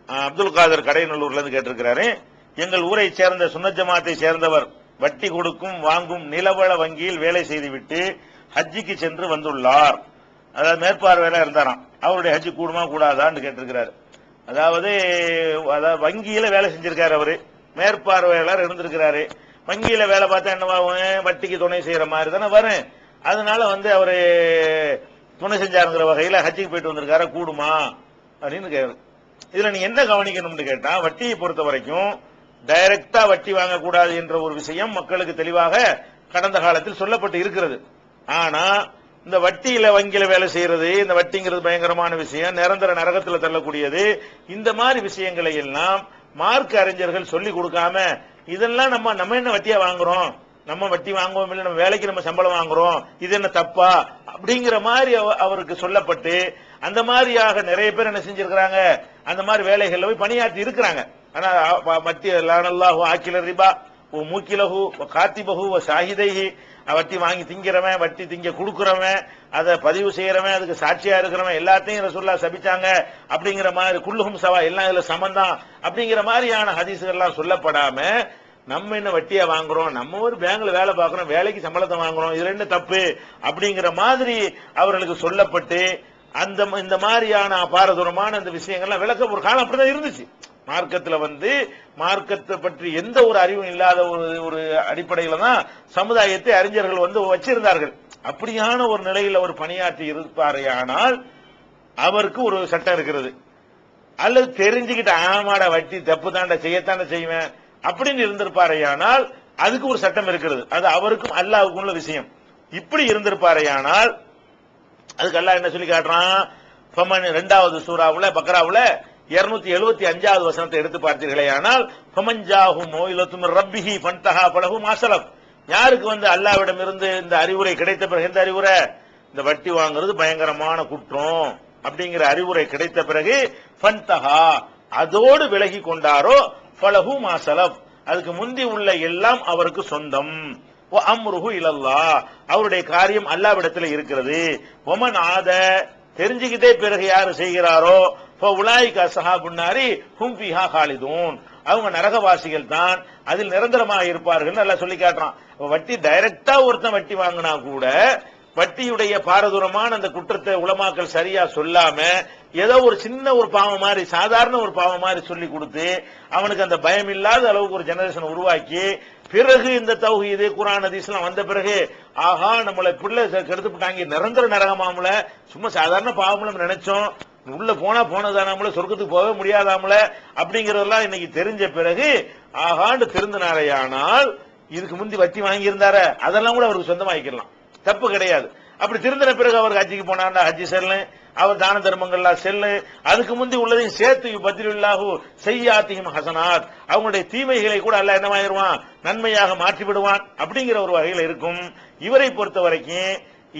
அப்துல் காதர் கடைநல்லூர்ல இருந்து கேட்டிருக்கிறாரு. எங்கள் ஊரை சேர்ந்த சுன்னத் ஜமாத்தை சேர்ந்தவர் வட்டி கொடுக்கும் வாங்கும் நிலவள வங்கியில் வேலை செய்துவிட்டு ஹஜ்ஜிக்கு சென்று வந்துள்ளார். அதாவது மேற்பார்வையில இருந்தாராம். அவருடைய ஹஜ்ஜி கூடுமா கூடாதான்னு கேட்டிருக்கிறாரு. அதாவது வங்கியில வேலை செஞ்சிருக்காரு. அவரு மேற்பார்வையாளர் இருந்திருக்கிறாரு. வங்கியில வேலை பார்த்தா என்னவாகும், வட்டிக்கு துணை செய்யற மாதிரி தானே வரும். அதனால அவரு துணை செஞ்சாருங்கிற வகையில ஹஜ்ஜிக்கு போயிட்டு வந்திருக்காரு, கூடுமா அப்படின்னு கேட்கு. இதுல நீ என்ன கவனிக்கணும்னு கேட்டா, வட்டியை பொறுத்த வரைக்கும் டைரக்டா வட்டி வாங்கக்கூடாது என்ற ஒரு விஷயம் மக்களுக்கு தெளிவாக கடந்த காலத்தில் சொல்லப்பட்டு இருக்கிறது. ஆனா இந்த வட்டியில வங்கியில வேலை செய்யறது, இந்த வட்டிங்கிறது பயங்கரமான விஷயம், நிரந்தர நரகத்தில் தள்ளக்கூடியது. இந்த மாதிரி விஷயங்களை எல்லாம் மார்க்க அறிஞர்கள் சொல்லி கொடுக்காம, இதெல்லாம் நம்ம என்ன வட்டியா வாங்குறோம், நம்ம வட்டி வாங்குவோம் இல்லை, நம்ம வேலைக்கு நம்ம சம்பளம் வாங்குறோம், இது என்ன தப்பா அப்படிங்கிற மாதிரி அவருக்கு சொல்லப்பட்டு, அந்த மாதிரியாக நிறைய பேர் என்ன செஞ்சிருக்கிறாங்க, அந்த மாதிரி வேலைகள்ல போய் பணியாற்றி இருக்கிறாங்க. ஆனா மத்திய லானல்லாஹு ஆக்கில ரிபா மூக்கிலஹு காத்திபஹு ஷாஹிதைஹி, வட்டி வாங்கி திங்கிறவன், வட்டி திங்க கொடுக்கிறவன், அதை பதிவு செய்யறவன், அதுக்கு சாட்சியா இருக்கிறவன் எல்லாத்தையும் ரசூலுல்லாஹ் சபிச்சாங்க அப்படிங்கிற மாதிரி, குல்லுஹும் சவா எல்லாம் இதுல சமந்தான் அப்படிங்கிற மாதிரியான ஹதீஸ்கள் எல்லாம் சொல்லப்படாம, நம்ம என்ன வட்டியா வாங்குறோம், நம்ம ஒரு பேங்க்ல வேலை பார்க்கிறோம், வேலைக்கு சம்பளத்தை வாங்குறோம், இது ரெண்டு தப்பு அப்படிங்கிற மாதிரி அவர்களுக்கு சொல்லப்பட்டு, இந்த மாதிரியான பாரதூரமான இந்த விஷயங்கள்லாம் விளக்க ஒரு காலம் அப்படிதான் இருந்துச்சு. மார்க்கத்துல மார்க்கத்தை பற்றி எந்த ஒரு அறிவும் இல்லாத ஒரு அடிப்படையில தான் சமுதாயத்தை அறிஞர்கள் வச்சிருந்தார்கள். அப்படியான ஒரு நிலையில் அவர் பணியாற்றி இருப்பாரையானால் அவருக்கு ஒரு சட்டம் இருக்கிறது. அல்லது தெரிஞ்சுக்கிட்டு ஆமாடா வட்டி தப்பு தாண்டா செய்யத்தாண்ட செய்வேன் அப்படின்னு இருந்திருப்பாரையானால் அதுக்கு ஒரு சட்டம் இருக்கிறது. அது அவருக்கும் அல்லாஹ்வுக்கும் உள்ள விஷயம். இப்படி இருந்திருப்பாரையானால் அதுக்கு அல்லாஹ் என்ன சொல்லி காட்டுறான், 2வது சூராவுல பக்ராவுல 275வது வசனத்தை எடுத்து பார்த்தீர்களே ஆனால், ஃபமன்ஜாஹு மௌஇலத்தும் மிர் ரப்பிஹி ஃபன்தஹா ஃபலஹு மா ஸலஃப், யாருக்கு அல்லாஹ்விடம் இருந்து இந்த அறிவுரை கிடைத்த பிறகு, எந்த அறிவுரை, இந்த வட்டி வாங்குறது பயங்கரமான குற்றம் அப்படிங்கிற அறிவுரை கிடைத்த பிறகு ஃபன்தஹா, அதோடு விலகி கொண்டாரோ, ஃபலஹு மா ஸலஃப், அதுக்கு முந்தி உள்ள எல்லாம் அவருக்கு சொந்தம். வ அம்ருஹு இலல்லாஹ், அவருடைய காரியம் அல்லாஹ்விடத்தில் இருக்கிறது. வமன் ஆத, தெரிஞ்சுக்கிட்டே பிறகு யாரு செய்கிறாரோ, உலாயிக அஸ்ஹாபுன் நாரி ஹும் ஃபீஹா காலிதூன், அவங்க நரகவாசிகள் தான், அதில் நிரந்தரமாக இருப்பார்கள் எல்லாம் சொல்லி காட்டுறான். வட்டி டைரக்டா ஒருத்தன் வட்டி வாங்கினா கூட வட்டியுடைய பாரதூரமான அந்த குற்றத்தை உலமாக்கள் சரியா சொல்லாம, ஏதோ ஒரு சின்ன ஒரு பாவம் மாதிரி, சாதாரண ஒரு பாவம் மாதிரி சொல்லி கொடுத்து அவனுக்கு அந்த பயம் இல்லாத அளவுக்கு ஒரு ஜெனரேஷன் உருவாக்கி, பிறகு இந்த தௌஹீது குர்ஆன் ஹதீஸ்லாம் வந்த பிறகு, ஆஹா நம்மளை பிள்ளை கெடுத்துட்டாங்க, நிரந்தர நரகமாமல, சும்மா சாதாரண பாவம் நினைச்சோம், உள்ள போனதானாமல, சொர்க்கத்துக்கு போக முடியாதாமல அப்படிங்கறதெல்லாம் இன்னைக்கு தெரிஞ்ச பிறகு ஆகாண்டு திருந்தினாரையானால், இதுக்கு முந்தி வட்டி வாங்கி இருந்தார அதெல்லாம் கூட அவருக்கு சொந்தமாக்கிடலாம், தப்பு கிடையாது. அப்படி திருந்தின பிறகு அவர் ஹஜ்ஜிக்கு போனார்னா ஹஜ்ஜி செல்லு, அவர் தான தர்மங்கள்லாம் செல்லு, அதுக்கு முந்தி உள்ளதையும் சேர்த்து பத்ரில்லாஹு செய்யாத்திஹிம் ஹசனாத், அவங்களுடைய தீமைகளை கூட அல்லாஹ் என்னவாயிருவான், நன்மையாக மாற்றி விடுவான் அப்படிங்கிற ஒரு வகையில் இருக்கும். இவரை பொறுத்த வரைக்கும்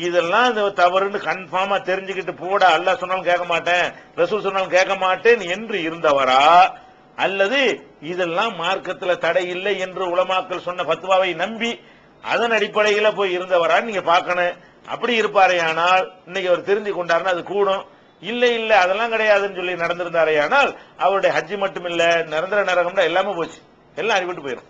இதெல்லாம் இந்த தவறுன்னு கன்ஃபார்மா தெரிஞ்சுக்கிட்டு போட, அல்லாஹ் சொன்னாலும் கேட்க மாட்டேன், ரசூல் சொன்னாலும் கேட்க மாட்டேன் என்று இருந்தவரா, அல்லது இதெல்லாம் மார்க்கத்தில் தடை இல்லை என்று உலமாக்கள் சொன்ன ஃபத்வாவை நம்பி அதன் அடிப்படையில் போய் இருந்தவரான்னு நீங்க பார்க்கணும். அப்படி இருப்பாரையானால் இன்னைக்கு அவர் திருந்தி கொண்டாருன்னா அது கூடும். இல்ல அதெல்லாம் கிடையாதுன்னு சொல்லி நடந்திருந்தாரையானால் அவருடைய ஹஜ்ஜி மட்டும் இல்ல, நிரந்தர நரகம்னா எல்லாமே போச்சு, எல்லாம் அடிபட்டு போயிடும்.